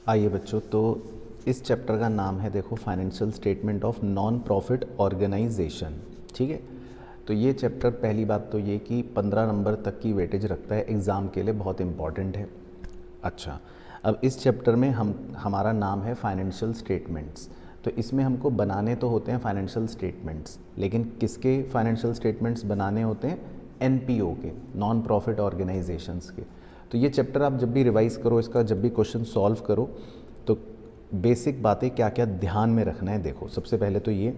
आइए बच्चों, तो इस चैप्टर का नाम है, देखो, financial statement of non profit organisation. ठीक है, तो ये चैप्टर, पहली बात तो ये कि 15 नंबर तक की वेटेज रखता है, एग्ज़ाम के लिए बहुत इंपॉर्टेंट है। अच्छा, अब इस चैप्टर में हमारा नाम है फाइनेंशियल स्टेटमेंट्स। तो इसमें हमको बनाने तो होते हैं फाइनेंशियल स्टेटमेंट्स, लेकिन किसके फाइनेंशियल स्टेटमेंट्स बनाने होते हैं? एनपीओ के, नॉन प्रॉफिट ऑर्गेनाइजेशंस के। तो ये चैप्टर आप जब भी रिवाइज़ करो, इसका जब भी क्वेश्चन सॉल्व करो, तो बेसिक बातें क्या क्या ध्यान में रखना है। देखो, सबसे पहले तो ये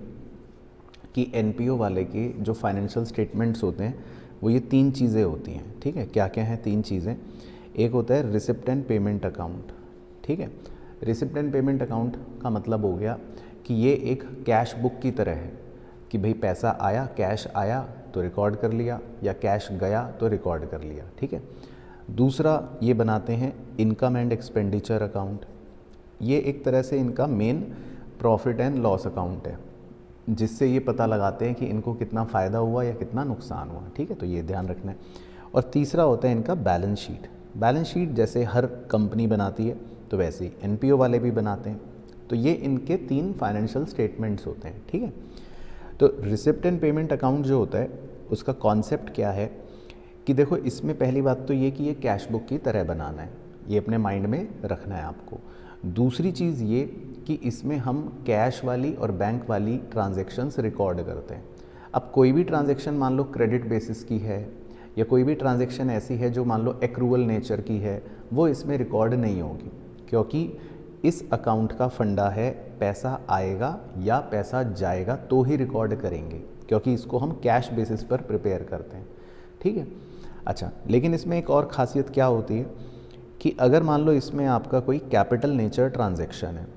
कि एनपीओ वाले के जो फाइनेंशियल स्टेटमेंट्स होते हैं वो ये 3 चीज़ें होती हैं। ठीक है, क्या क्या हैं 3 चीज़ें? एक होता है रिसिप्ट एंड पेमेंट अकाउंट। ठीक है, रिसिप्ट एंड पेमेंट अकाउंट का मतलब हो गया कि ये एक कैश बुक की तरह है कि भाई पैसा आया, कैश आया तो रिकॉर्ड कर लिया, या कैश गया तो रिकॉर्ड कर लिया। ठीक है, दूसरा ये बनाते हैं इनकम एंड एक्सपेंडिचर अकाउंट। ये एक तरह से इनका main profit and loss account है, जिससे ये पता लगाते हैं कि इनको कितना फ़ायदा हुआ या कितना नुकसान हुआ। ठीक है, तो ये ध्यान रखना है। और तीसरा होता है इनका बैलेंस शीट। बैलेंस शीट जैसे हर कंपनी बनाती है तो वैसे ही एनपीओ वाले भी बनाते हैं। तो ये इनके 3 फाइनेंशियल स्टेटमेंट्स होते हैं। ठीक है, तो रिसिप्ट एंड पेमेंट अकाउंट जो होता है उसका कॉन्सेप्ट क्या है कि देखो, इसमें पहली बात तो ये कि ये कैश बुक की तरह बनाना है, ये अपने माइंड में रखना है आपको। दूसरी चीज़ ये कि इसमें हम कैश वाली और बैंक वाली ट्रांजैक्शंस रिकॉर्ड करते हैं। अब कोई भी ट्रांजैक्शन मान लो क्रेडिट बेसिस की है, या कोई भी ट्रांजैक्शन ऐसी है जो मान लो एक्रूवल नेचर की है, वो इसमें रिकॉर्ड नहीं होगी, क्योंकि इस अकाउंट का फंडा है पैसा आएगा या पैसा जाएगा तो ही रिकॉर्ड करेंगे, क्योंकि इसको हम कैश बेसिस पर प्रिपेयर करते हैं। ठीक है, अच्छा, लेकिन इसमें एक और ख़ासियत क्या होती है कि अगर मान लो इसमें आपका कोई कैपिटल नेचर ट्रांजैक्शन है।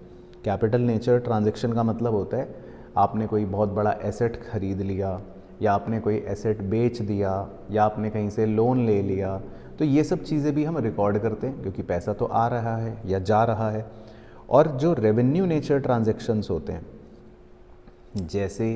कैपिटल नेचर ट्रांजैक्शन का मतलब होता है आपने कोई बहुत बड़ा एसेट खरीद लिया, या आपने कोई एसेट बेच दिया, या आपने कहीं से लोन ले लिया, तो ये सब चीज़ें भी हम रिकॉर्ड करते हैं, क्योंकि पैसा तो आ रहा है या जा रहा है। और जो रेवेन्यू नेचर ट्रांजैक्शंस होते हैं, जैसे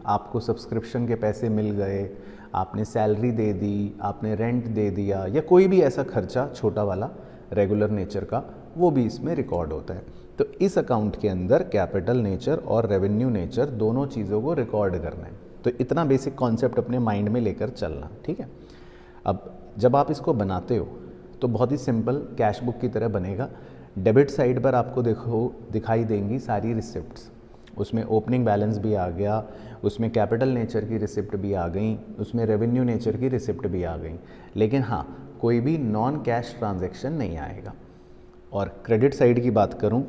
आपको सब्सक्रिप्शन के पैसे मिल गए, आपने सैलरी दे दी, आपने रेंट दे दिया, या कोई भी ऐसा खर्चा छोटा वाला रेगुलर नेचर का, वो भी इसमें रिकॉर्ड होता है। तो इस अकाउंट के अंदर कैपिटल नेचर और रेवेन्यू नेचर दोनों चीज़ों को रिकॉर्ड करना है। तो इतना बेसिक कॉन्सेप्ट अपने माइंड में लेकर चलना। ठीक है, अब जब आप इसको बनाते हो तो बहुत ही सिंपल कैश बुक की तरह बनेगा। डेबिट साइड पर आपको देखो दिखाई देंगी सारी रिसिप्ट्स, उसमें ओपनिंग बैलेंस भी आ गया, उसमें कैपिटल नेचर की रिसिप्ट भी आ गई, उसमें रेवेन्यू नेचर की रिसिप्ट भी आ गई। लेकिन हाँ, कोई भी नॉन कैश ट्रांजैक्शन नहीं आएगा। और क्रेडिट साइड की बात करूँ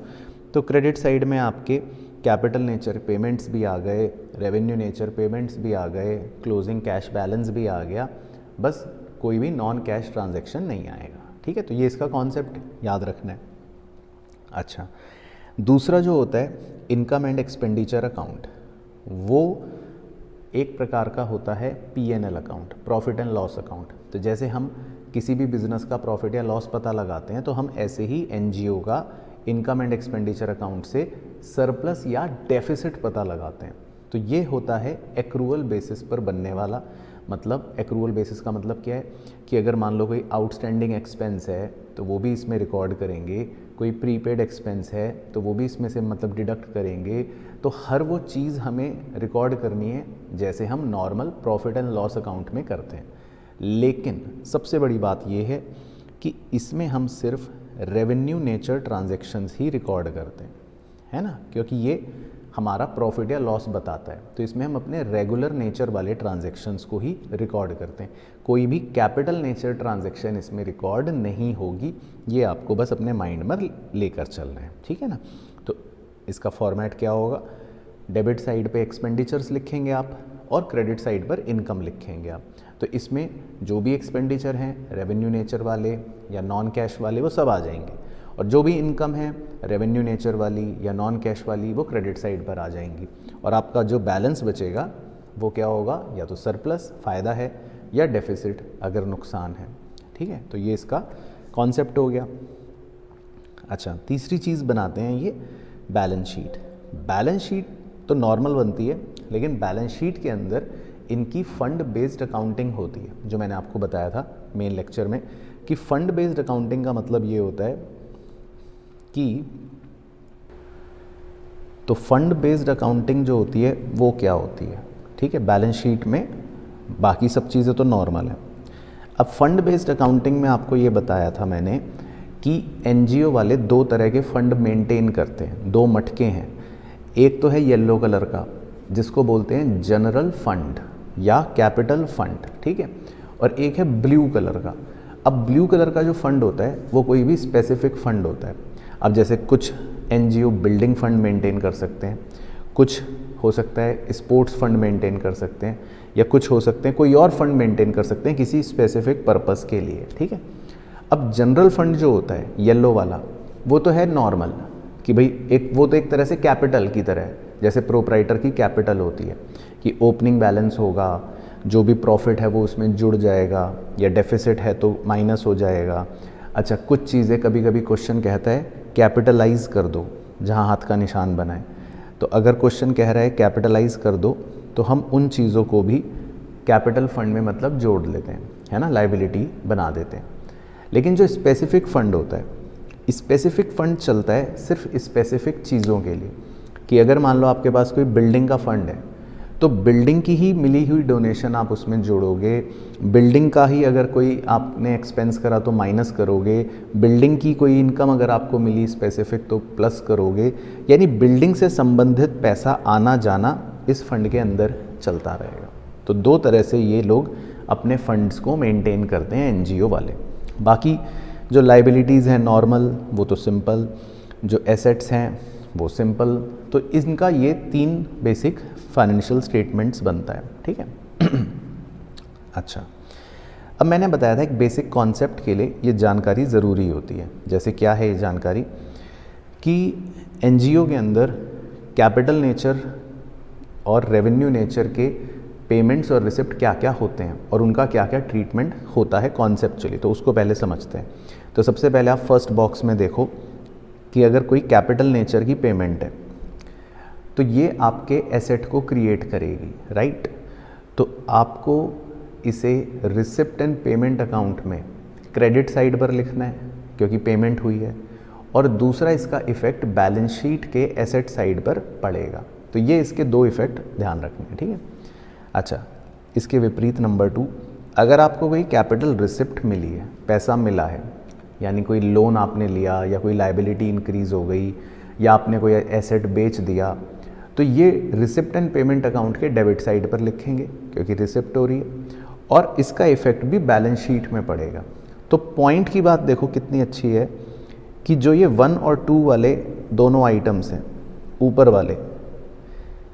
तो क्रेडिट साइड में आपके कैपिटल नेचर पेमेंट्स भी आ गए, रेवेन्यू नेचर पेमेंट्स भी आ गए, क्लोजिंग कैश बैलेंस भी आ गया, बस कोई भी नॉन कैश ट्रांजैक्शन नहीं आएगा। ठीक है, तो ये इसका कॉन्सेप्ट याद रखना है। अच्छा, दूसरा जो होता है इनकम एंड एक्सपेंडिचर अकाउंट, वो एक प्रकार का होता है PNL account, profit and loss account. तो जैसे हम किसी भी बिजनेस का प्रॉफिट या लॉस पता लगाते हैं, तो हम ऐसे ही एनजीओ का इनकम एंड एक्सपेंडिचर अकाउंट से सरप्लस या डेफिसिट पता लगाते हैं। तो ये होता है एक्रूअल बेसिस पर बनने वाला। मतलब एक्रूअल बेसिस का मतलब क्या है कि अगर मान लो कोई आउटस्टैंडिंग एक्सपेंस है तो वो भी इसमें रिकॉर्ड करेंगे, कोई प्रीपेड एक्सपेंस है तो वो भी इसमें से मतलब डिडक्ट करेंगे। तो हर वो चीज़ हमें रिकॉर्ड करनी है जैसे हम normal profit and loss account में करते हैं। लेकिन सबसे बड़ी बात ये है कि इसमें हम सिर्फ रेवेन्यू नेचर ट्रांजैक्शंस ही रिकॉर्ड करते हैं, है ना, क्योंकि ये हमारा प्रॉफिट या लॉस बताता है। तो इसमें हम अपने रेगुलर नेचर वाले ट्रांजैक्शंस को ही रिकॉर्ड करते हैं। कोई भी कैपिटल नेचर ट्रांजैक्शन इसमें रिकॉर्ड नहीं होगी। ये आपको बस अपने माइंड में लेकर चलना है। ठीक है ना, तो इसका फॉर्मेट क्या होगा? डेबिट साइड पे एक्सपेंडिचर्स लिखेंगे आप, और क्रेडिट साइड पर इनकम लिखेंगे आप। तो इसमें जो भी एक्सपेंडिचर हैं रेवेन्यू नेचर वाले या नॉन कैश वाले, वो सब आ जाएंगे, और जो भी इनकम है रेवेन्यू नेचर वाली या नॉन कैश वाली, वो क्रेडिट साइड पर आ जाएंगी। और आपका जो बैलेंस बचेगा वो क्या होगा? या तो सरप्लस, फ़ायदा है, या डेफिसिट अगर नुकसान है। ठीक है, तो ये इसका कॉन्सेप्ट हो गया। अच्छा, तीसरी चीज़ बनाते हैं ये बैलेंस शीट। बैलेंस शीट तो नॉर्मल बनती है, लेकिन बैलेंस शीट के अंदर इनकी फंड बेस्ड अकाउंटिंग होती है, जो मैंने आपको बताया था मेन लेक्चर में कि फंड बेस्ड अकाउंटिंग का मतलब ये होता है कि तो फंड बेस्ड अकाउंटिंग जो होती है वो क्या होती है, ठीक है। बैलेंस शीट में बाकी सब चीज़ें तो नॉर्मल है। अब फंड बेस्ड अकाउंटिंग में आपको ये बताया था मैंने कि एनजीओ वाले दो तरह के फंड मेंटेन करते हैं, दो मटके हैं। एक तो है येलो कलर का जिसको बोलते हैं जनरल फंड या कैपिटल फंड, ठीक है, और एक है ब्लू कलर का। अब ब्लू कलर का जो फंड होता है वो कोई भी स्पेसिफिक फंड होता है। अब जैसे कुछ एनजीओ बिल्डिंग फंड मेंटेन कर सकते हैं, कुछ हो सकता है स्पोर्ट्स फंड मेंटेन कर सकते हैं, या कुछ हो सकते हैं कोई और फंड मेंटेन कर सकते हैं किसी स्पेसिफिक पर्पस के लिए, ठीक है। अब जनरल फंड जो होता है येलो वाला वो तो है नॉर्मल कि भाई एक वो तो एक तरह से कैपिटल की तरह है, जैसे प्रोप्राइटर की कैपिटल होती है कि ओपनिंग बैलेंस होगा, जो भी प्रॉफिट है वो उसमें जुड़ जाएगा, या डेफिसिट है तो माइनस हो जाएगा। अच्छा, कुछ चीज़ें कभी कभी क्वेश्चन कहता है कैपिटलाइज कर दो जहाँ हाथ का निशान बनाए, तो अगर क्वेश्चन कह रहा है कैपिटलाइज कर दो तो हम उन चीज़ों को भी कैपिटल फंड में मतलब जोड़ लेते हैं, है ना, लायबिलिटी बना देते हैं। लेकिन जो स्पेसिफिक फंड होता है, स्पेसिफिक फंड चलता है सिर्फ स्पेसिफिक चीज़ों के लिए, कि अगर मान लो आपके पास कोई बिल्डिंग का फंड है तो बिल्डिंग की ही मिली हुई डोनेशन आप उसमें जोड़ोगे, बिल्डिंग का ही अगर कोई आपने एक्सपेंस करा तो माइनस करोगे, बिल्डिंग की कोई इनकम अगर आपको मिली स्पेसिफिक तो प्लस करोगे, यानी बिल्डिंग से संबंधित पैसा आना जाना इस फंड के अंदर चलता रहेगा। तो दो तरह से ये लोग अपने फंड्स को मेंटेन करते हैं एनजीओ वाले। बाकी जो लाइबिलिटीज़ हैं नॉर्मल वो तो सिंपल, जो एसेट्स हैं वो सिंपल। तो इनका ये तीन बेसिक फाइनेंशियल स्टेटमेंट्स बनता है, ठीक है। अच्छा, अब मैंने बताया था एक बेसिक कॉन्सेप्ट के लिए ये जानकारी ज़रूरी होती है। जैसे क्या है ये जानकारी कि एनजीओ के अंदर कैपिटल नेचर और रेवेन्यू नेचर के पेमेंट्स और रिसिप्ट क्या क्या होते हैं और उनका क्या क्या ट्रीटमेंट होता है कॉन्सेप्चुअली, तो उसको पहले समझते हैं। तो सबसे पहले आप फर्स्ट बॉक्स में देखो कि अगर कोई कैपिटल नेचर की पेमेंट है तो ये आपके एसेट को क्रिएट करेगी, राइट। तो आपको इसे रिसिप्ट एंड पेमेंट अकाउंट में क्रेडिट साइड पर लिखना है क्योंकि पेमेंट हुई है, और दूसरा इसका इफ़ेक्ट बैलेंस शीट के एसेट साइड पर पड़ेगा। तो ये इसके दो इफ़ेक्ट ध्यान रखने हैं, ठीक है। अच्छा, इसके विपरीत नंबर 2, अगर आपको कोई कैपिटल रिसिप्ट मिली है, पैसा मिला है, यानी कोई लोन आपने लिया या कोई लायबिलिटी इंक्रीज हो गई या आपने कोई एसेट बेच दिया, तो ये रिसिप्ट एंड पेमेंट अकाउंट के डेबिट साइड पर लिखेंगे क्योंकि रिसिप्ट हो रही है, और इसका इफ़ेक्ट भी बैलेंस शीट में पड़ेगा। तो पॉइंट की बात देखो कितनी अच्छी है कि जो ये 1 और 2 वाले दोनों आइटम्स हैं ऊपर वाले,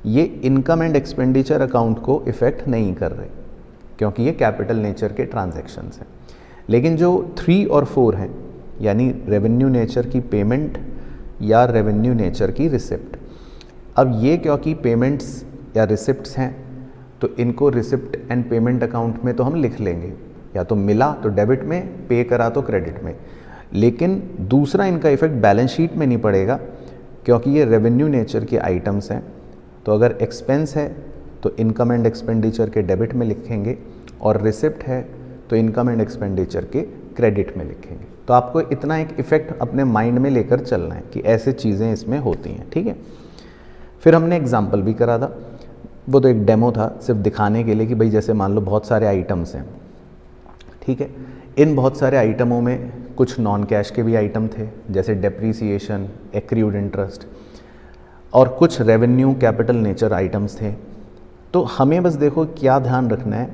ये इनकम एंड एक्सपेंडिचर अकाउंट को इफ़ेक्ट नहीं कर रहे क्योंकि ये कैपिटल नेचर के ट्रांजैक्शंस हैं। लेकिन जो 3 और 4 हैं, यानी रेवेन्यू नेचर की पेमेंट या रेवेन्यू नेचर की रिसिप्ट, अब ये क्योंकि पेमेंट्स या रिसिप्ट्स हैं तो इनको रिसिप्ट एंड पेमेंट अकाउंट में तो हम लिख लेंगे, या तो मिला तो डेबिट में, पे करा तो क्रेडिट में। लेकिन दूसरा इनका इफ़ेक्ट बैलेंस शीट में नहीं पड़ेगा क्योंकि ये रेवेन्यू नेचर के आइटम्स हैं। तो अगर एक्सपेंस है तो इनकम एंड एक्सपेंडिचर के डेबिट में लिखेंगे, और रिसिप्ट है तो इनकम एंड एक्सपेंडिचर के क्रेडिट में लिखेंगे। तो आपको इतना एक इफ़ेक्ट अपने माइंड में लेकर चलना है कि ऐसे चीज़ें इसमें होती हैं, ठीक है। फिर हमने एग्जाम्पल भी करा था, वो तो एक डेमो था सिर्फ दिखाने के लिए कि भाई जैसे मान लो बहुत सारे आइटम्स हैं, ठीक है। इन बहुत सारे आइटमों में कुछ नॉन कैश के भी आइटम थे जैसे डेप्रीसिएशन, एक्रूड इंटरेस्ट, और कुछ रेवेन्यू कैपिटल नेचर आइटम्स थे। तो हमें बस देखो क्या ध्यान रखना है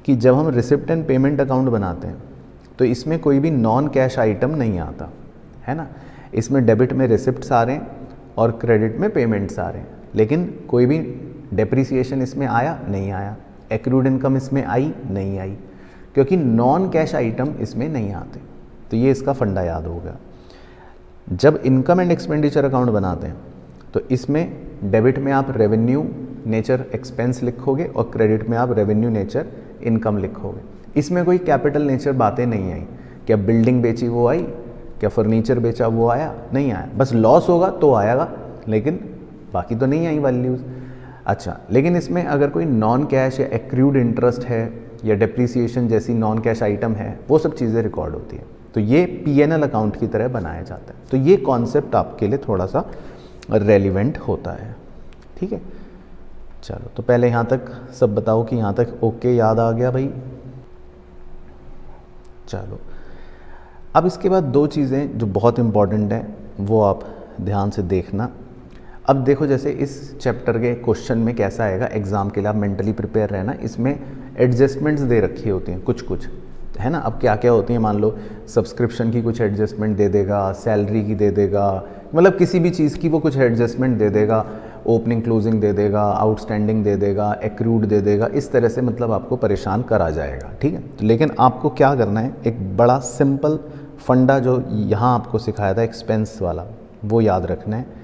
कि जब हम रिसिप्ट एंड पेमेंट अकाउंट बनाते हैं तो इसमें कोई भी नॉन कैश आइटम नहीं आता, है ना। इसमें डेबिट में रिसिप्ट्स आ रहे हैं और क्रेडिट में पेमेंट्स आ रहे हैं, लेकिन कोई भी डेप्रीसिएशन इसमें आया नहीं आया, एक्रूड इनकम इसमें आई नहीं आई, क्योंकि नॉन कैश आइटम इसमें नहीं आते। तो ये इसका फंडा याद होगा। जब इनकम एंड एक्सपेंडिचर अकाउंट बनाते हैं तो इसमें डेबिट में आप रेवेन्यू नेचर एक्सपेंस लिखोगे और क्रेडिट में आप रेवेन्यू नेचर इनकम लिखोगे। इसमें कोई कैपिटल नेचर बातें नहीं आई, क्या बिल्डिंग बेची वो आई, क्या फर्नीचर बेचा वो आया, नहीं आया। बस लॉस होगा तो आएगा, लेकिन बाकी तो नहीं आई वैल्यूज़। अच्छा, लेकिन इसमें अगर कोई नॉन कैश या एक्रूड इंटरेस्ट है या डेप्रीसिएशन जैसी नॉन कैश आइटम है, वो सब चीज़ें रिकॉर्ड होती है। तो ये P&L अकाउंट की तरह बनाया जाता है। तो ये कॉन्सेप्ट आपके लिए थोड़ा सा रेलिवेंट होता है, ठीक है। चलो तो पहले यहाँ तक सब बताओ कि यहाँ तक ओके याद आ गया भाई। चलो अब इसके बाद दो चीज़ें जो बहुत इम्पॉर्टेंट हैं वो आप ध्यान से देखना। अब देखो जैसे इस चैप्टर के क्वेश्चन में कैसा आएगा, एग्ज़ाम के लिए आप मेंटली प्रिपेयर रहना। इसमें एडजस्टमेंट्स दे रखी होती हैं कुछ कुछ, है ना। अब क्या क्या होती हैं, मान लो सब्सक्रिप्शन की कुछ एडजस्टमेंट दे देगा, सैलरी की दे देगा, मतलब किसी भी चीज़ की वो कुछ एडजस्टमेंट दे देगा, ओपनिंग क्लोजिंग दे देगा, आउटस्टैंडिंग दे देगा, एक्रूड दे देगा, इस तरह से मतलब आपको परेशान करा जाएगा, ठीक है। तो लेकिन आपको क्या करना है, एक बड़ा सिंपल फंडा जो यहाँ आपको सिखाया था एक्सपेंस वाला, वो याद रखना है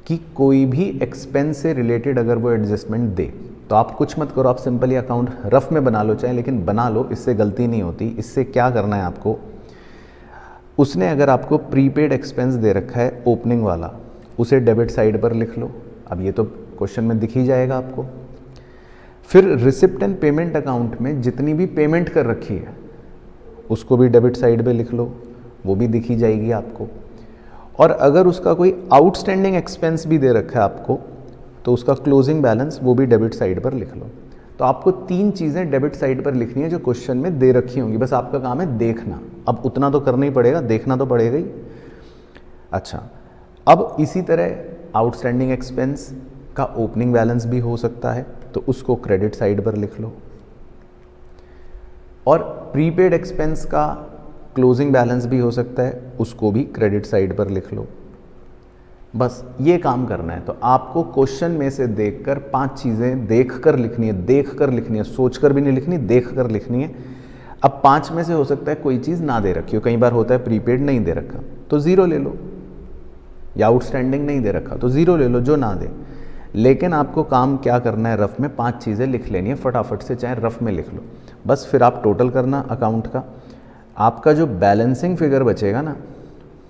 कि कोई भी एक्सपेंस से रिलेटेड अगर वो एडजस्टमेंट दे तो आप कुछ मत करो, आप सिंपली अकाउंट रफ में बना लो चाहे, लेकिन बना लो, इससे गलती नहीं होती। इससे क्या करना है आपको, उसने अगर आपको प्रीपेड एक्सपेंस दे रखा है ओपनिंग वाला, उसे डेबिट साइड पर लिख लो। अब ये तो क्वेश्चन में दिख ही जाएगा आपको। फिर रिसिप्ट एंड पेमेंट अकाउंट में जितनी भी पेमेंट कर रखी है उसको भी डेबिट साइड पे लिख लो, वो भी दिख ही जाएगी आपको। और अगर उसका कोई आउटस्टैंडिंग एक्सपेंस भी दे रखा है आपको तो उसका क्लोजिंग बैलेंस वो भी डेबिट साइड पर लिख लो। तो आपको तीन चीज़ें डेबिट साइड पर लिखनी है जो क्वेश्चन में दे रखी होंगी, बस आपका काम है देखना। अब उतना तो करना ही पड़ेगा, देखना तो पड़ेगा ही। अच्छा, अब इसी तरह आउटस्टैंडिंग एक्सपेंस का ओपनिंग बैलेंस भी हो सकता है तो उसको क्रेडिट साइड पर लिख लो, और प्रीपेड एक्सपेंस का क्लोजिंग बैलेंस भी हो सकता है, उसको भी क्रेडिट साइड पर लिख लो। बस ये काम करना है। तो आपको क्वेश्चन में से देखकर 5 चीज़ें देखकर लिखनी है, देखकर लिखनी है, सोचकर भी नहीं लिखनी, देखकर लिखनी है। अब 5 में से हो सकता है कोई चीज़ ना दे रखी हो, कई बार होता है प्रीपेड नहीं दे रखा तो 0 ले लो, या आउटस्टैंडिंग नहीं दे रखा तो 0 ले लो, जो ना दे। लेकिन आपको काम क्या करना है, रफ में 5 चीज़ें लिख लेनी है फटाफट से, चाहे रफ में लिख लो बस। फिर आप टोटल करना अकाउंट का, आपका जो बैलेंसिंग फिगर बचेगा ना,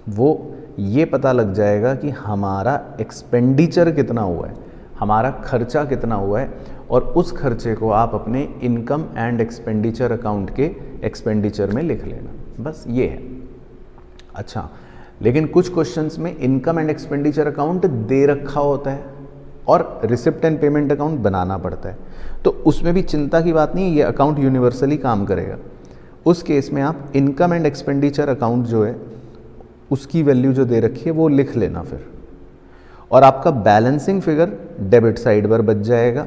वो ये पता लग जाएगा कि हमारा एक्सपेंडिचर कितना हुआ है, हमारा खर्चा कितना हुआ है, और उस खर्चे को आप अपने इनकम एंड एक्सपेंडिचर अकाउंट के एक्सपेंडिचर में लिख लेना, बस ये है। अच्छा, लेकिन कुछ क्वेश्चंस में इनकम एंड एक्सपेंडिचर अकाउंट दे रखा होता है और रिसिप्ट एंड पेमेंट अकाउंट बनाना पड़ता है, तो उसमें भी चिंता की बात नहीं है, ये अकाउंट यूनिवर्सली काम करेगा। उस केस में आप इनकम एंड एक्सपेंडिचर अकाउंट जो है उसकी वैल्यू जो दे रखी है वो लिख लेना फिर, और आपका बैलेंसिंग फिगर डेबिट साइड पर बच जाएगा,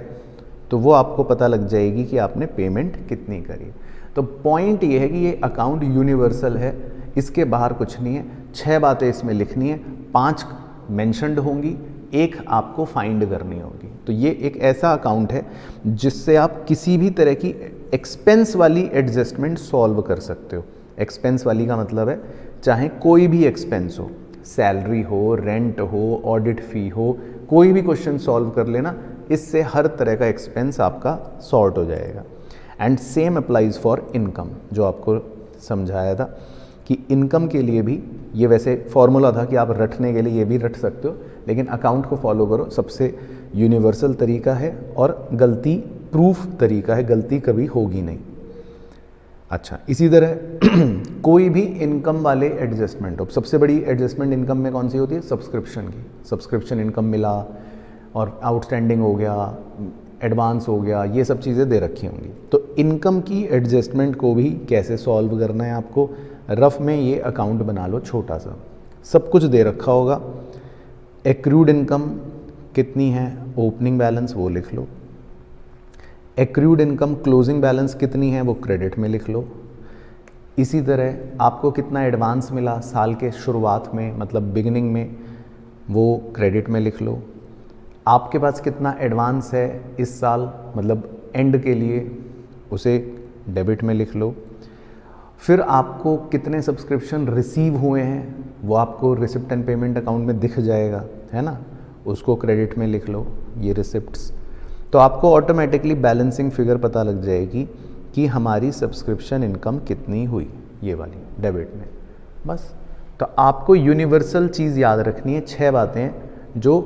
तो वो आपको पता लग जाएगी कि आपने पेमेंट कितनी करी। तो पॉइंट ये है कि ये अकाउंट यूनिवर्सल है, इसके बाहर कुछ नहीं है। 6 बातें इसमें लिखनी है, 5 मेंशन्ड होंगी, 1 आपको फाइंड करनी होगी। तो ये एक ऐसा अकाउंट है जिससे आप किसी भी तरह की एक्सपेंस वाली एडजस्टमेंट सॉल्व कर सकते हो। एक्सपेंस वाली का मतलब है चाहे कोई भी एक्सपेंस हो, सैलरी हो, रेंट हो, ऑडिट फ़ी हो, कोई भी क्वेश्चन सॉल्व कर लेना, इससे हर तरह का एक्सपेंस आपका सॉर्ट हो जाएगा। And same applies for income, जो आपको समझाया था कि इनकम के लिए भी ये वैसे फॉर्मूला था कि आप रटने के लिए ये भी रट सकते हो, लेकिन अकाउंट को फॉलो करो, सबसे यूनिवर्सल तरीका है और गलती प्रूफ तरीका है, गलती कभी होगी नहीं। अच्छा, इसी तरह कोई भी इनकम वाले एडजस्टमेंट हो, सबसे बड़ी एडजस्टमेंट इनकम में कौन सी होती है, सब्सक्रिप्शन की। सब्सक्रिप्शन इनकम मिला और आउटस्टैंडिंग हो गया, एडवांस हो गया, ये सब चीज़ें दे रखी होंगी। तो इनकम की एडजस्टमेंट को भी कैसे सॉल्व करना है आपको, रफ में ये अकाउंट बना लो छोटा सा, सब कुछ दे रखा होगा। एक्रूड इनकम कितनी है, ओपनिंग बैलेंस वो लिख लो। एक्रूड इनकम क्लोजिंग बैलेंस कितनी है वो क्रेडिट में लिख लो। इसी तरह आपको कितना एडवांस मिला साल के शुरुआत में, मतलब बिगिनिंग में, वो क्रेडिट में लिख लो। आपके पास कितना एडवांस है इस साल, मतलब एंड के लिए, उसे डेबिट में लिख लो। फिर आपको कितने सब्सक्रिप्शन रिसीव हुए हैं वो आपको रिसिप्ट एंड पेमेंट अकाउंट में दिख जाएगा, है ना, उसको क्रेडिट में लिख लो, ये रिसिप्ट्स। तो आपको ऑटोमेटिकली बैलेंसिंग फिगर पता लग जाएगी कि हमारी सब्सक्रिप्शन इनकम कितनी हुई, ये वाली डेबिट में। बस, तो आपको यूनिवर्सल चीज़ याद रखनी है, 6 बातें जो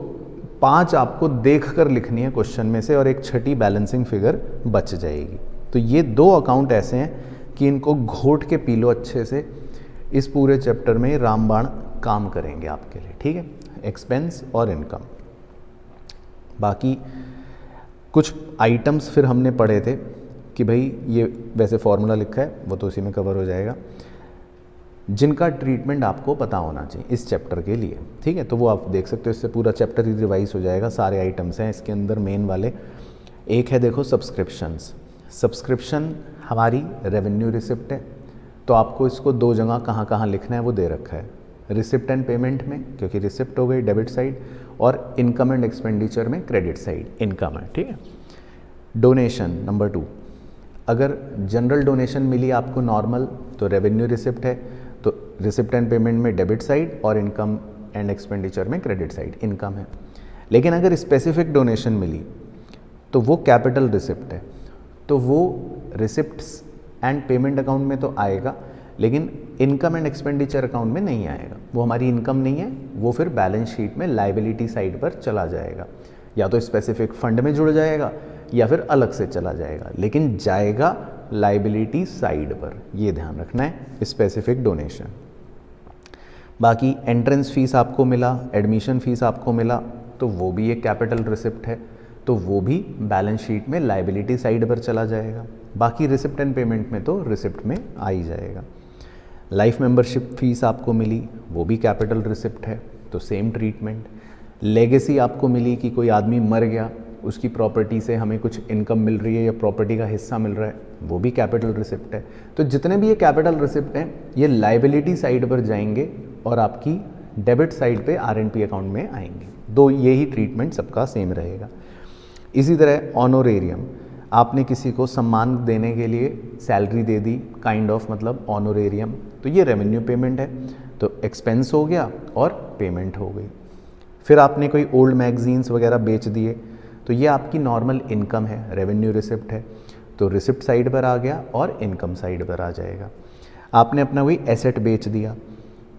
5 आपको देख कर लिखनी है क्वेश्चन में से, और एक छठी बैलेंसिंग फिगर बच जाएगी। तो ये 2 अकाउंट ऐसे हैं कि इनको घोट के पी लो अच्छे से, इस पूरे चैप्टर में रामबाण काम करेंगे आपके लिए, ठीक है, एक्सपेंस और इनकम। बाकी कुछ आइटम्स फिर हमने पढ़े थे कि भाई ये वैसे फॉर्मूला लिखा है वो तो उसी में कवर हो जाएगा, जिनका ट्रीटमेंट आपको पता होना चाहिए इस चैप्टर के लिए, ठीक है, तो वो आप देख सकते हो, इससे पूरा चैप्टर ही रिवाइज हो जाएगा। सारे आइटम्स हैं इसके अंदर मेन वाले। एक है देखो सब्सक्रिप्शंस। सब्सक्रिप्शन हमारी रेवेन्यू रिसिप्ट है, तो आपको इसको दो जगह कहाँ कहाँ लिखना है वो दे रखा है, रिसिप्ट एंड पेमेंट में क्योंकि रिसिप्ट हो गई डेबिट साइड, और इनकम एंड एक्सपेंडिचर में क्रेडिट साइड इनकम है, ठीक है। डोनेशन नंबर 2, अगर जनरल डोनेशन मिली आपको नॉर्मल तो रेवेन्यू रिसिप्ट है, तो रिसिप्ट एंड पेमेंट में डेबिट साइड और इनकम एंड एक्सपेंडिचर में क्रेडिट साइड इनकम है। लेकिन अगर स्पेसिफिक डोनेशन मिली तो वो कैपिटल रिसिप्ट है, तो वो रिसिप्ट्स एंड पेमेंट अकाउंट में तो आएगा लेकिन इनकम एंड एक्सपेंडिचर अकाउंट में नहीं आएगा, वो हमारी इनकम नहीं है, वो फिर बैलेंस शीट में लायबिलिटी साइड पर चला जाएगा, या तो स्पेसिफिक फंड में जुड़ जाएगा या फिर अलग से चला जाएगा, लेकिन जाएगा लायबिलिटी साइड पर, ये ध्यान रखना है स्पेसिफिक डोनेशन। बाकी एंट्रेंस फीस आपको मिला, एडमिशन फीस आपको मिला, तो वो भी एक कैपिटल रिसिप्ट है, तो वो भी बैलेंस शीट में लायबिलिटी साइड पर चला जाएगा। बाकी रिसिप्ट एंड पेमेंट में तो रिसिप्ट में आ ही जाएगा। लाइफ मेंबरशिप फीस आपको मिली, वो भी कैपिटल रिसिप्ट है, तो सेम ट्रीटमेंट। लेगेसी आपको मिली कि कोई आदमी मर गया, उसकी प्रॉपर्टी से हमें कुछ इनकम मिल रही है या प्रॉपर्टी का हिस्सा मिल रहा है, वो भी कैपिटल रिसिप्ट है। तो जितने भी ये कैपिटल रिसिप्ट हैं ये लायबिलिटी साइड पर जाएंगे और आपकी डेबिट साइड पे आरएनपी अकाउंट में आएंगे। दो यही ट्रीटमेंट सबका सेम रहेगा। इसी तरह ऑनोरेरियम, आपने किसी को सम्मान देने के लिए salary they the, kind of मतलब ऑनोरेरियम, तो ये रेवेन्यू पेमेंट है, तो एक्सपेंस हो गया और पेमेंट हो गई। फिर आपने कोई ओल्ड मैगजीन्स वगैरह बेच दिए, तो ये आपकी नॉर्मल इनकम है, रेवेन्यू रिसिप्ट है, तो रिसिप्ट साइड पर आ गया और इनकम साइड पर आ जाएगा। आपने अपना कोई एसेट बेच दिया,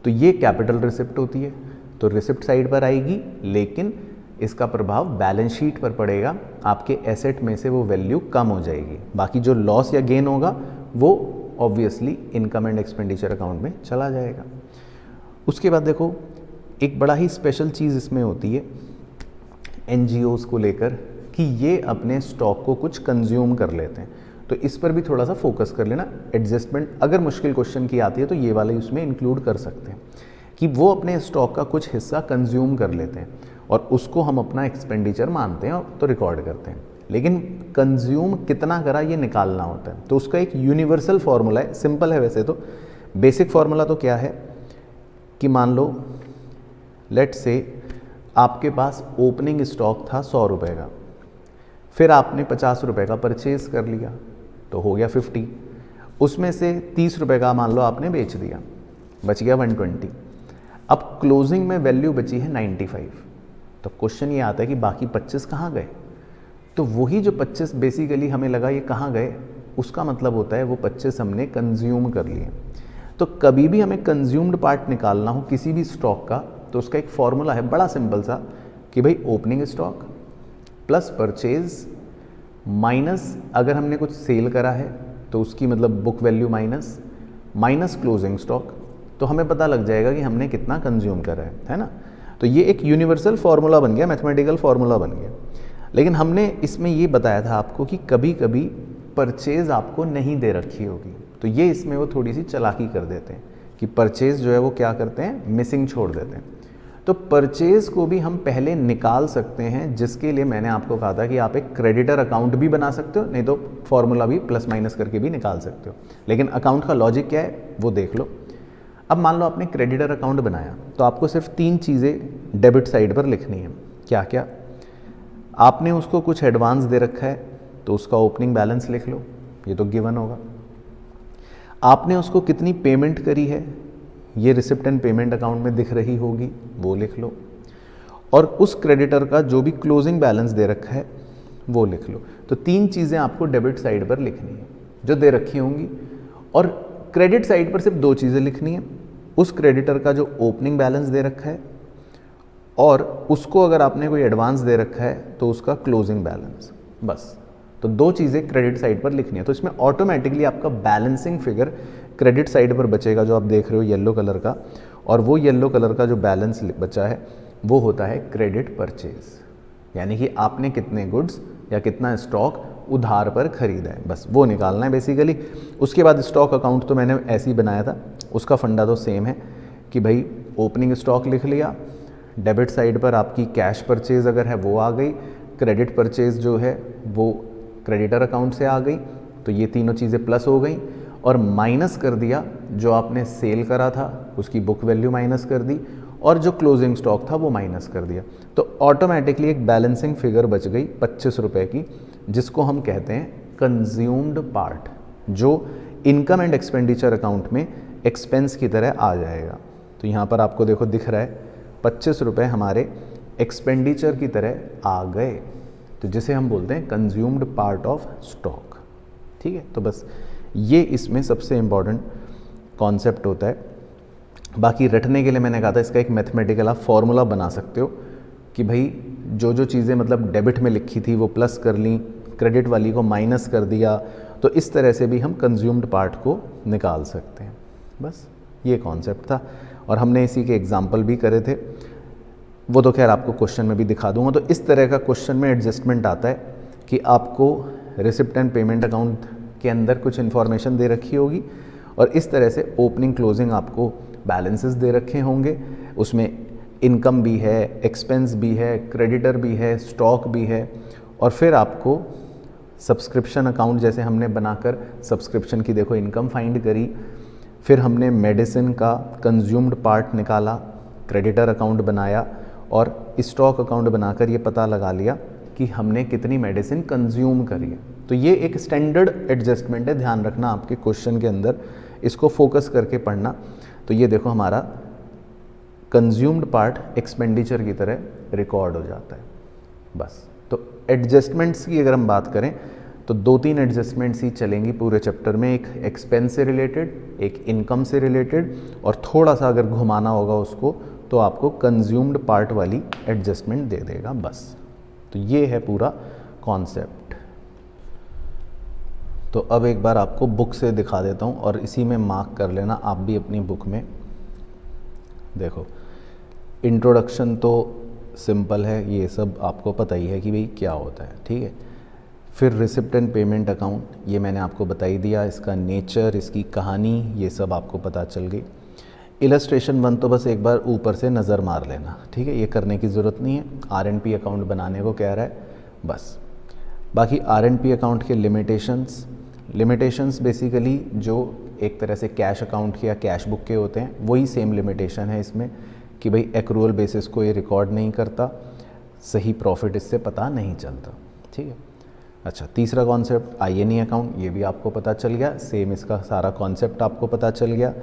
तो ये कैपिटल रिसिप्ट होती है, तो रिसिप्ट साइड पर आएगी, लेकिन इसका प्रभाव बैलेंस शीट पर पड़ेगा, आपके एसेट में से वो वैल्यू कम हो जाएगी। बाकी जो लॉस या गेन होगा वो obviously income and expenditure account में चला जाएगा। उसके बाद देखो एक बड़ा ही स्पेशल चीज़ इसमें होती है एनजीओज़ को लेकर कि ये अपने स्टॉक को कुछ कंज्यूम कर लेते हैं, तो इस पर भी थोड़ा सा फोकस कर लेना। एडजस्टमेंट अगर मुश्किल क्वेश्चन की आती है तो ये वाले उसमें इंक्लूड कर सकते हैं कि वो अपने स्टॉक का कुछ हिस्सा कंज्यूम कर लेते हैं और उसको हम अपना एक्सपेंडिचर मानते हैं और तो रिकॉर्ड करते हैं, लेकिन कंज्यूम कितना करा ये निकालना होता है। तो उसका एक यूनिवर्सल फार्मूला है, सिंपल है वैसे तो, बेसिक फार्मूला तो क्या है कि मान लो लेट से आपके पास ओपनिंग स्टॉक था 100 रुपये का, फिर आपने 50 रुपये का परचेज़ कर लिया तो हो गया 50, उसमें से 30 रुपये का मान लो आपने बेच दिया, बच गया 120। अब क्लोजिंग में वैल्यू बची है 95, तो क्वेश्चन ये आता है कि बाकी 25 कहाँ गए। तो वही जो 25 बेसिकली हमें लगा ये कहाँ गए, उसका मतलब होता है वो 25 हमने कंज्यूम कर लिए। तो कभी भी हमें कंज्यूम्ड पार्ट निकालना हो किसी भी स्टॉक का, तो उसका एक फॉर्मूला है बड़ा सिंपल सा कि भाई opening stock plus purchase minus अगर हमने कुछ सेल करा है तो उसकी मतलब book value minus closing stock, तो हमें पता लग जाएगा कि हमने कितना कंज्यूम करा है ना। तो ये एक यूनिवर्सल फार्मूला बन गया, मैथमेटिकल फार्मूला बन गया। लेकिन हमने इसमें ये बताया था आपको कि कभी कभी परचेज आपको नहीं दे रखी होगी, तो ये इसमें वो थोड़ी सी चालाकी कर देते हैं कि परचेज जो है वो क्या करते हैं, मिसिंग छोड़ देते हैं। तो परचेज को भी हम पहले निकाल सकते हैं, जिसके लिए मैंने आपको कहा था कि आप एक क्रेडिटर अकाउंट भी बना सकते हो, नहीं तो फॉर्मूला भी प्लस माइनस करके भी निकाल सकते हो। लेकिन अकाउंट का लॉजिक क्या है वो देख लो। अब मान लो आपने क्रेडिटर अकाउंट बनाया, तो आपको सिर्फ 3 चीज़ें डेबिट साइड पर लिखनी है। क्या क्या? आपने उसको कुछ एडवांस दे रखा है तो उसका ओपनिंग बैलेंस लिख लो, ये तो गिवन होगा। आपने उसको कितनी पेमेंट करी है ये रिसिप्ट एंड पेमेंट अकाउंट में दिख रही होगी, वो लिख लो। और उस क्रेडिटर का जो भी क्लोजिंग बैलेंस दे रखा है वो लिख लो। तो 3 चीज़ें आपको डेबिट साइड पर लिखनी है जो दे रखी होंगी, और क्रेडिट साइड पर सिर्फ 2 चीज़ें लिखनी है, उस क्रेडिटर का जो ओपनिंग बैलेंस दे रखा है और उसको अगर आपने कोई एडवांस दे रखा है तो उसका क्लोजिंग बैलेंस, बस। तो 2 चीज़ें क्रेडिट साइड पर लिखनी है। तो इसमें ऑटोमेटिकली आपका बैलेंसिंग फिगर क्रेडिट साइड पर बचेगा जो आप देख रहे हो येलो कलर का, और वो येलो कलर का जो बैलेंस बचा है वो होता है क्रेडिट परचेज, यानी कि आपने कितने गुड्स या कितना स्टॉक उधार पर खरीदा है, बस वो निकालना है बेसिकली। उसके बाद स्टॉक अकाउंट तो मैंने ऐसे ही बनाया था, उसका फंडा तो सेम है कि भाई ओपनिंग स्टॉक लिख लिया, डेबिट साइड पर आपकी कैश परचेज अगर है वो आ गई, क्रेडिट परचेज जो है वो क्रेडिटर अकाउंट से आ गई, तो ये तीनों चीज़ें प्लस हो गई, और माइनस कर दिया जो आपने सेल करा था उसकी बुक वैल्यू माइनस कर दी, और जो क्लोजिंग स्टॉक था वो माइनस कर दिया, तो ऑटोमेटिकली एक बैलेंसिंग फिगर बच गई 25 रुपये की, जिसको हम कहते हैं कंज्यूम्ड पार्ट, जो इनकम एंड एक्सपेंडिचर अकाउंट में एक्सपेंस की तरह आ जाएगा। तो यहाँ पर आपको देखो दिख रहा है 25 रुपये हमारे एक्सपेंडिचर की तरह आ गए, तो जिसे हम बोलते हैं कंज्यूम्ड पार्ट ऑफ स्टॉक। ठीक है, तो बस ये इसमें सबसे इम्पॉर्टेंट कॉन्सेप्ट होता है। बाकी रटने के लिए मैंने कहा था इसका एक मैथमेटिकल आप फॉर्मूला बना सकते हो कि भाई जो जो चीज़ें मतलब डेबिट में लिखी थी वो प्लस कर ली, क्रेडिट वाली को माइनस कर दिया, तो इस तरह से भी हम कंज्यूम्ड पार्ट को निकाल सकते हैं। बस ये कॉन्सेप्ट था, और हमने इसी के एग्जाम्पल भी करे थे, वो तो खैर आपको क्वेश्चन में भी दिखा दूंगा। तो इस तरह का क्वेश्चन में एडजस्टमेंट आता है कि आपको रिसिप्ट एंड पेमेंट अकाउंट के अंदर कुछ इन्फॉर्मेशन दे रखी होगी, और इस तरह से ओपनिंग क्लोजिंग आपको बैलेंसेस दे रखे होंगे, उसमें इनकम भी है, एक्सपेंस भी है, क्रेडिटर भी है, स्टॉक भी है, और फिर आपको सब्सक्रिप्शन अकाउंट जैसे हमने बनाकर सब्सक्रिप्शन की देखो इनकम फाइंड करी, फिर हमने मेडिसिन का कंज्यूम्ड पार्ट निकाला, क्रेडिटर अकाउंट बनाया, और स्टॉक अकाउंट बनाकर ये पता लगा लिया कि हमने कितनी मेडिसिन कंज्यूम करी है। तो ये एक स्टैंडर्ड एडजस्टमेंट है, ध्यान रखना आपके क्वेश्चन के अंदर, इसको फोकस करके पढ़ना। तो ये देखो हमारा कंज्यूम्ड पार्ट एक्सपेंडिचर की तरह रिकॉर्ड हो जाता है। बस तो एडजस्टमेंट्स की अगर हम बात करें तो 2-3 एडजस्टमेंट्स ही चलेंगी पूरे चैप्टर में, एक एक्सपेंस से रिलेटेड, एक इनकम से रिलेटेड, और थोड़ा सा अगर घुमाना होगा उसको तो आपको कंज्यूम्ड पार्ट वाली एडजस्टमेंट दे देगा। बस तो ये है पूरा कॉन्सेप्ट। तो अब एक बार आपको बुक से दिखा देता हूँ और इसी में मार्क कर लेना आप भी अपनी बुक में। देखो इंट्रोडक्शन तो सिंपल है, ये सब आपको पता ही है कि भाई क्या होता है, ठीक है। फिर रिसिप्ट एंड पेमेंट अकाउंट, ये मैंने आपको बता ही दिया, इसका नेचर, इसकी कहानी, ये सब आपको पता चल गई। इलस्ट्रेशन 1 तो बस एक बार ऊपर से नज़र मार लेना, ठीक है, ये करने की ज़रूरत नहीं है। RNP अकाउंट बनाने को कह रहा है बस। बाकी RNP अकाउंट के लिमिटेशंस बेसिकली जो एक तरह से कैश अकाउंट के या कैश बुक के होते हैं वही सेम लिमिटेशन है इसमें कि भाई एक्रूअल बेसिस को ये रिकॉर्ड नहीं करता, सही प्रॉफिट इससे पता नहीं चलता, ठीक है। अच्छा, तीसरा कॉन्सेप्ट INE अकाउंट, ये भी आपको पता चल गया, सेम इसका सारा कॉन्सेप्ट आपको पता चल गया,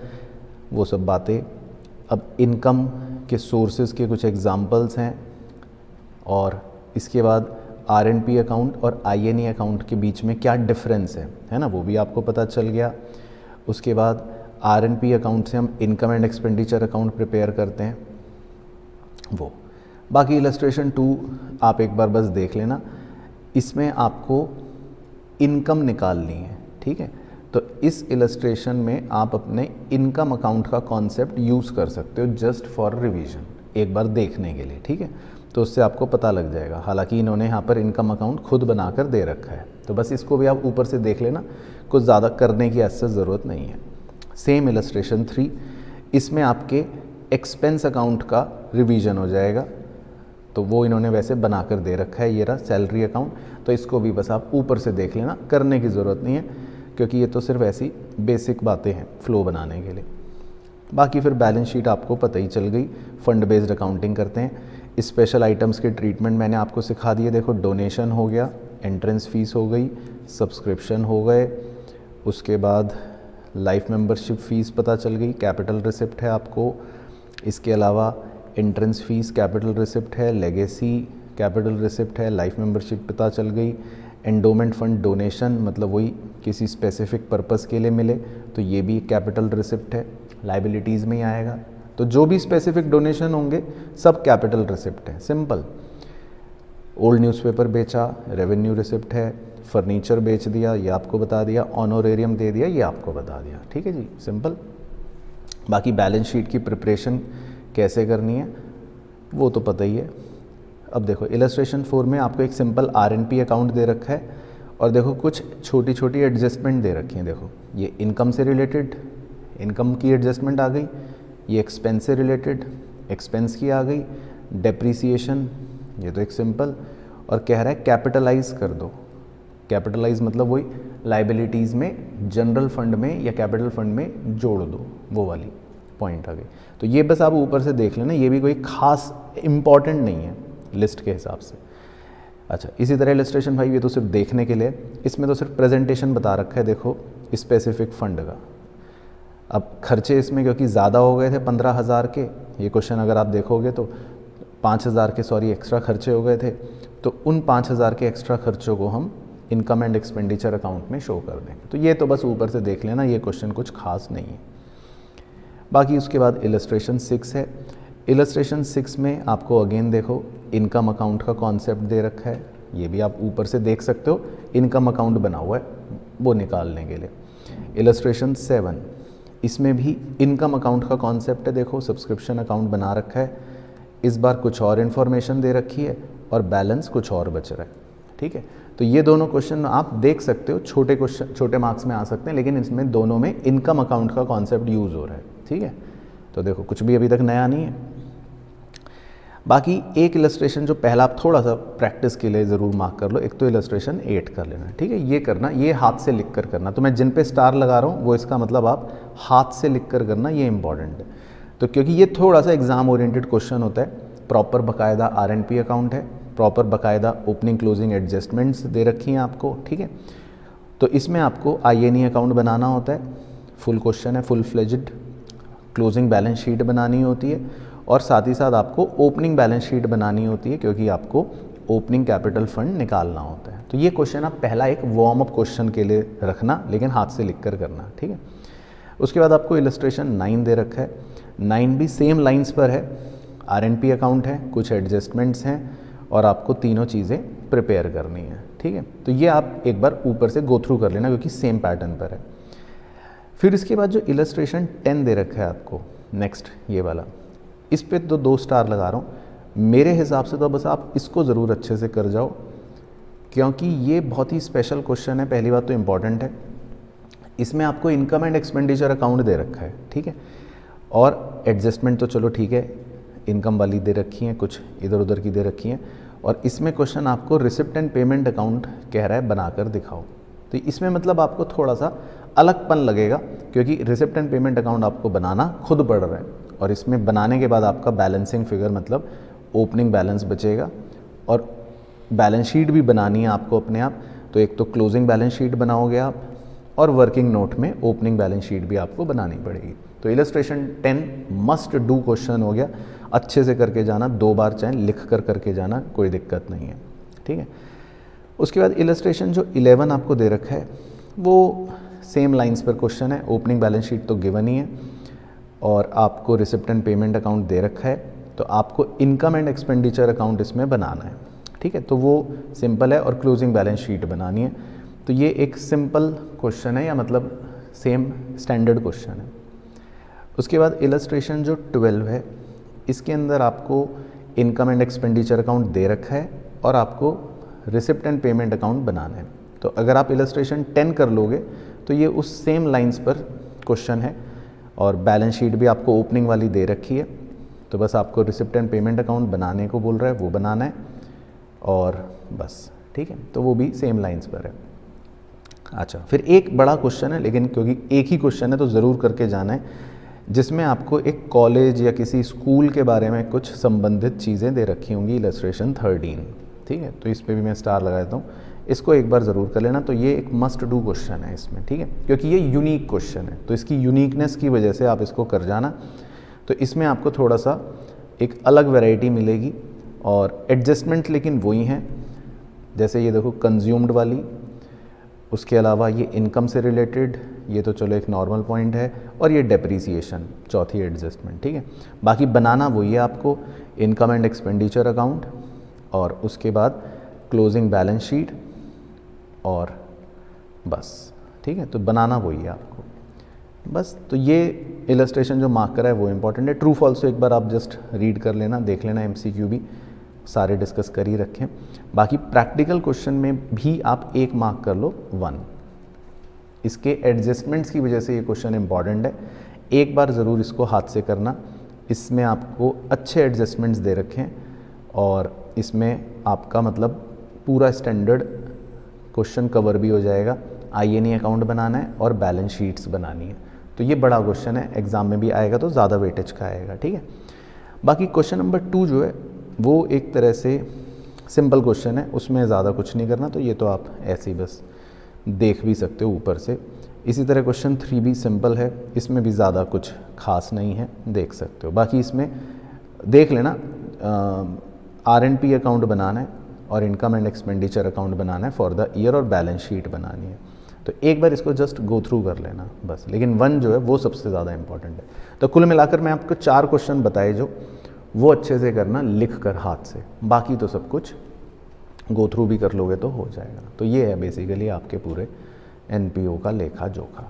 वो सब बातें। अब इनकम के सोर्सेज के कुछ एग्जांपल्स हैं, और इसके बाद RNP अकाउंट और INE अकाउंट के बीच में क्या डिफरेंस है ना, वो भी आपको पता चल गया। उसके बाद RNP अकाउंट से हम income and expenditure account prepare करते हैं वो। बाकी इलस्ट्रेशन 2 आप एक बार बस देख लेना, इसमें आपको इनकम निकालनी है, ठीक है। तो इस इलस्ट्रेशन में आप अपने इनकम अकाउंट का कॉन्सेप्ट यूज़ कर सकते हो जस्ट फॉर रिवीजन, एक बार देखने के लिए, ठीक है। तो उससे आपको पता लग जाएगा। हालांकि इन्होंने यहाँ पर इनकम अकाउंट खुद बनाकर दे रखा है, तो बस इसको भी आप ऊपर से देख लेना, कुछ ज़्यादा करने की ऐसे ज़रूरत नहीं है। सेम इलस्ट्रेशन 3, इसमें आपके एक्सपेंस अकाउंट का रिवीजन हो जाएगा, तो वो इन्होंने वैसे बनाकर दे रखा है, ये रहा सैलरी अकाउंट, तो इसको भी बस आप ऊपर से देख लेना, करने की ज़रूरत नहीं है, क्योंकि ये तो सिर्फ ऐसी बेसिक बातें हैं फ्लो बनाने के लिए। बाकी फिर बैलेंस शीट आपको पता ही चल गई, फंड बेस्ड अकाउंटिंग करते हैं। स्पेशल आइटम्स के ट्रीटमेंट मैंने आपको सिखा दिए, देखो डोनेशन हो गया, एंट्रेंस फीस हो गई, सब्सक्रिप्शन हो गए, उसके बाद लाइफ मेंबरशिप फ़ीस पता चल गई, कैपिटल रिसिप्ट है आपको, इसके अलावा एंट्रेंस फीस कैपिटल रिसिप्ट है, लेगेसी कैपिटल रिसिप्ट है, लाइफ मेंबरशिप पता चल गई, एंडोमेंट फंड डोनेशन मतलब वही किसी स्पेसिफिक पर्पस के लिए मिले तो ये भी कैपिटल रिसिप्ट है, लाइबिलिटीज़ में ही आएगा। तो जो भी स्पेसिफिक डोनेशन होंगे सब कैपिटल रिसिप्ट है, सिंपल। ओल्ड न्यूज़पेपर बेचा, रेवेन्यू रिसिप्ट है, फर्नीचर बेच दिया ये आपको बता दिया, ऑनोरेरियम दे दिया ये आपको बता दिया, ठीक है जी, सिंपल। बाकी बैलेंस शीट की प्रिपरेशन कैसे करनी है वो तो पता ही है। अब देखो इलस्ट्रेशन 4 में आपको एक सिंपल RNP अकाउंट दे रखा है और देखो कुछ छोटी छोटी एडजस्टमेंट दे रखी हैं। देखो ये इनकम से रिलेटेड इनकम की एडजस्टमेंट आ गई, ये एक्सपेंस से रिलेटेड एक्सपेंस की आ गई, डेप्रीसिएशन ये तो एक सिंपल, और कह रहा है कैपिटलाइज कर दो। कैपिटलाइज मतलब वही लाइबिलिटीज़ में जनरल फंड में या कैपिटल फंड में जोड़ दो, वो वाली पॉइंट आ गई। तो ये बस आप ऊपर से देख लेना, ये भी कोई खास इम्पॉर्टेंट नहीं है लिस्ट के हिसाब से। अच्छा, इसी तरह इलस्ट्रेशन 5 ये तो सिर्फ देखने के लिए, इसमें तो सिर्फ प्रेजेंटेशन बता रखा है। देखो स्पेसिफिक फंड का, अब खर्चे इसमें क्योंकि ज़्यादा हो गए थे 15,000 के, ये क्वेश्चन अगर आप देखोगे तो 5,000 के एक्स्ट्रा खर्चे हो गए थे, तो उन 5,000 के एक्स्ट्रा खर्चों को हम इनकम एंड एक्सपेंडिचर अकाउंट में शो कर देंगे। तो ये तो बस ऊपर से देख लेना, ये क्वेश्चन कुछ खास नहीं है। बाकी उसके बाद इलस्ट्रेशन 6 है। इलस्ट्रेशन 6 में आपको अगेन देखो इनकम अकाउंट का कॉन्सेप्ट दे रखा है, ये भी आप ऊपर से देख सकते हो, इनकम अकाउंट बना हुआ है वो निकालने के लिए। इलस्ट्रेशन 7 इसमें भी इनकम अकाउंट का कॉन्सेप्ट है, देखो सब्सक्रिप्शन अकाउंट बना रखा है, इस बार कुछ और इन्फॉर्मेशन दे रखी है और बैलेंस कुछ और बच रहा है, ठीक है। तो ये दोनों क्वेश्चन आप देख सकते हो, छोटे क्वेश्चन छोटे मार्क्स में आ सकते हैं, लेकिन इसमें दोनों में इनकम अकाउंट का कॉन्सेप्ट यूज़ हो रहा है, ठीक है। तो देखो कुछ भी अभी तक नया नहीं है। बाकी एक इलस्ट्रेशन जो पहला आप थोड़ा सा प्रैक्टिस के लिए ज़रूर मार्क कर लो, एक तो इलस्ट्रेशन 8 कर लेना, ठीक है। ये करना, ये हाथ से लिख कर करना, तो मैं जिन पे स्टार लगा रहा हूँ वो इसका मतलब आप हाथ से लिख कर करना, ये इंपॉर्टेंट है। तो क्योंकि ये थोड़ा सा एग्जाम ओरिएंटेड क्वेश्चन होता है, प्रॉपर बाकायदा RNP अकाउंट है, प्रॉपर बाकायदा ओपनिंग क्लोजिंग एडजस्टमेंट्स दे रखी हैं आपको, ठीक है। तो इसमें आपको INE अकाउंट बनाना होता है, फुल क्वेश्चन है, full fledged. Closing balance sheet बनानी होती है और साथ ही साथ आपको ओपनिंग बैलेंस शीट बनानी होती है, क्योंकि आपको ओपनिंग कैपिटल फंड निकालना होता है। तो ये क्वेश्चन आप पहला एक वार्म अप क्वेश्चन के लिए रखना, लेकिन हाथ से लिख कर करना, ठीक है। उसके बाद आपको इलस्ट्रेशन 9 दे रखा है, 9 भी सेम लाइंस पर है, RNP अकाउंट है, कुछ एडजस्टमेंट्स हैं और आपको तीनों चीज़ें प्रिपेयर करनी है, ठीक है। तो ये आप एक बार ऊपर से गो थ्रू कर लेना, क्योंकि सेम पैटर्न पर है। फिर इसके बाद जो इलस्ट्रेशन 10 दे रखा है आपको, नेक्स्ट ये वाला, इस पे तो 2 स्टार लगा रहा हूँ। मेरे हिसाब से तो बस आप इसको ज़रूर अच्छे से कर जाओ, क्योंकि ये बहुत ही स्पेशल क्वेश्चन है। पहली बात तो इम्पॉर्टेंट है, इसमें आपको इनकम एंड एक्सपेंडिचर अकाउंट दे रखा है, ठीक है, और एडजस्टमेंट तो चलो ठीक है, इनकम वाली दे रखी हैं, कुछ इधर उधर की दे रखी हैं, और इसमें क्वेश्चन आपको रिसिप्ट एंड पेमेंट अकाउंट कह रहा है बनाकर दिखाओ। तो इसमें मतलब आपको थोड़ा सा अलगपन लगेगा, क्योंकि रिसिप्ट एंड पेमेंट अकाउंट आपको बनाना खुद पड़ रहा है, और इसमें बनाने के बाद आपका बैलेंसिंग फिगर मतलब ओपनिंग बैलेंस बचेगा, और बैलेंस शीट भी बनानी है आपको अपने आप। तो एक तो क्लोजिंग बैलेंस शीट बनाओगे आप, और वर्किंग नोट में ओपनिंग बैलेंस शीट भी आपको बनानी पड़ेगी। तो इलस्ट्रेशन 10 मस्ट डू क्वेश्चन हो गया, अच्छे से करके जाना, 2 बार चाहे लिख कर करके जाना, कोई दिक्कत नहीं है, ठीक है। उसके बाद इलस्ट्रेशन जो 11 आपको दे रखा है वो सेम लाइंस पर क्वेश्चन है, ओपनिंग बैलेंस शीट तो गिवन ही है, और आपको रिसिप्ट एंड पेमेंट अकाउंट दे रखा है, तो आपको इनकम एंड एक्सपेंडिचर अकाउंट इसमें बनाना है, ठीक है। तो वो सिंपल है, और क्लोजिंग बैलेंस शीट बनानी है। तो ये एक सिंपल क्वेश्चन है, या मतलब सेम स्टैंडर्ड क्वेश्चन है। उसके बाद इलस्ट्रेशन जो 12 है, इसके अंदर आपको इनकम एंड एक्सपेंडिचर अकाउंट दे रखा है और आपको रिसिप्ट एंड पेमेंट अकाउंट बनाना है। तो अगर आप इलस्ट्रेशन 10 कर लोगे तो ये उस सेम लाइंस पर क्वेश्चन है, और बैलेंस शीट भी आपको ओपनिंग वाली दे रखी है, तो बस आपको रिसिप्ट एंड पेमेंट अकाउंट बनाने को बोल रहा है, वो बनाना है, और बस, ठीक है। तो वो भी सेम लाइंस पर है। अच्छा, फिर एक बड़ा क्वेश्चन है, लेकिन क्योंकि एक ही क्वेश्चन है तो ज़रूर करके जाना है, जिसमें आपको एक कॉलेज या किसी स्कूल के बारे में कुछ संबंधित चीज़ें दे रखी होंगी, इलस्ट्रेशन 13, ठीक है। तो इस पर भी मैं स्टार लगा देता हूँ, इसको एक बार ज़रूर कर लेना। तो ये एक मस्ट डू क्वेश्चन है इसमें, ठीक है, क्योंकि ये यूनिक क्वेश्चन है, तो इसकी यूनिकनेस की वजह से आप इसको कर जाना। तो इसमें आपको थोड़ा सा एक अलग वैरायटी मिलेगी, और एडजस्टमेंट लेकिन वही हैं, जैसे ये देखो कंज्यूम्ड वाली, उसके अलावा ये इनकम से रिलेटेड, ये तो चलो एक नॉर्मल पॉइंट है, और ये डेप्रीसिएशन चौथी एडजस्टमेंट, ठीक है। बाकी बनाना वही है आपको, इनकम एंड एक्सपेंडिचर अकाउंट, और उसके बाद क्लोजिंग बैलेंस शीट, और बस, ठीक है। तो बनाना वही है आपको बस। तो ये इलस्ट्रेशन जो मार्क करा है वो इम्पॉर्टेंट है। ट्रू फॉल्स एक बार आप जस्ट रीड कर लेना, देख लेना, एमसीक्यू भी सारे डिस्कस कर ही रखें। बाकी प्रैक्टिकल क्वेश्चन में भी आप 1 मार्क कर लो 1। इसके एडजस्टमेंट्स की वजह से ये क्वेश्चन इंपॉर्टेंट है, एक बार ज़रूर इसको हाथ से करना। इसमें आपको अच्छे एडजस्टमेंट्स दे रखे हैं और इसमें आपका मतलब पूरा स्टैंडर्ड क्वेश्चन कवर भी हो जाएगा। INE अकाउंट बनाना है और बैलेंस शीट्स बनानी है, तो ये बड़ा क्वेश्चन है, एग्ज़ाम में भी आएगा तो ज़्यादा वेटेज का आएगा, ठीक है। बाकी क्वेश्चन नंबर 2 जो है वो एक तरह से सिंपल क्वेश्चन है, उसमें ज़्यादा कुछ नहीं करना, तो ये तो आप ऐसे ही बस देख भी सकते हो ऊपर से। इसी तरह क्वेश्चन 3 भी सिंपल है, इसमें भी ज़्यादा कुछ खास नहीं है, देख सकते हो। बाकी इसमें देख लेना, RNP अकाउंट बनाना है और इनकम एंड एक्सपेंडिचर अकाउंट बनाना है फॉर द ईयर और बैलेंस शीट बनानी है। तो एक बार इसको जस्ट गो थ्रू कर लेना बस, लेकिन 1 जो है वो सबसे ज़्यादा इंपॉर्टेंट है। तो कुल मिलाकर मैं आपको 4 क्वेश्चन बताए जो वो अच्छे से करना, लिख कर हाथ से, बाकी तो सब कुछ गो थ्रू भी कर लोगे तो हो जाएगा। तो ये है बेसिकली आपके पूरे NPO का लेखा जोखा।